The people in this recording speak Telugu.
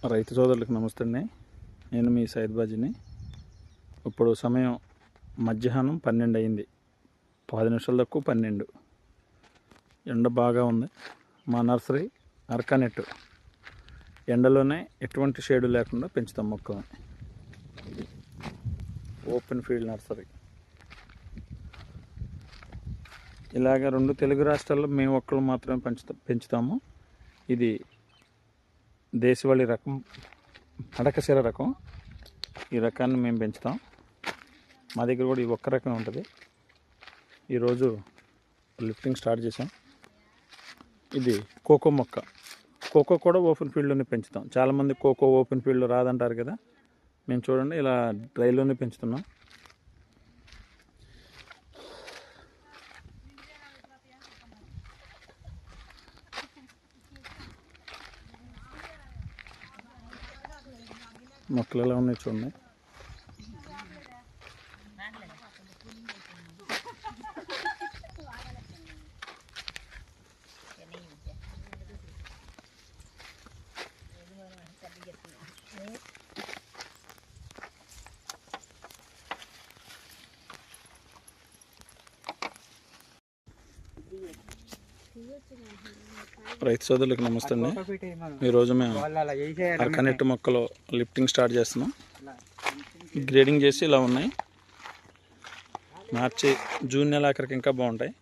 రైతు సోదరులకు నమస్తే అండి. నేను మీ సైద్ బాజీని. ఇప్పుడు సమయం మధ్యాహ్నం 12 అయింది. 10 నిమిషాల తక్కువ 12. ఎండ బాగా ఉంది. మా నర్సరీ అరకనెట్టు ఎండలోనే ఎటువంటి షేడు లేకుండా పెంచుతాం మొక్కల్ని. Open field nursery. ఇలాగ 2 తెలుగు రాష్ట్రాల్లో మేము ఒక్కళ్ళు మాత్రమే పెంచుతాము. ఇది దేశవాళీ రకం, అడకశిర రకం. ఈ రకాన్ని మేము పెంచుతాం. మా దగ్గర కూడా ఈ ఒక్క రకం ఉంటుంది. ఈరోజు లిఫ్టింగ్ స్టార్ట్ చేసాం. ఇది కోకో మొక్క. కోకో కూడా ఓపెన్ ఫీల్డ్లోనే పెంచుతాం. చాలామంది కోకో ఓపెన్ ఫీల్డ్లో రాదంటారు కదా. మేము చూడండి ఇలా డ్రైలోనే పెంచుతున్నాం. మొక్కలు ఎలా ఉన్నాయి చూడండి. రైతు సోదరులకు నమస్తే అండి. ఈరోజు మేము అరకనెట్టు మొక్కలు లిఫ్టింగ్ స్టార్ట్ చేస్తున్నాం. గ్రేడింగ్ చేసి ఇలా ఉన్నాయి. మార్చి జూన్ నెల ఆఖరికి ఇంకా బాగుంటాయి.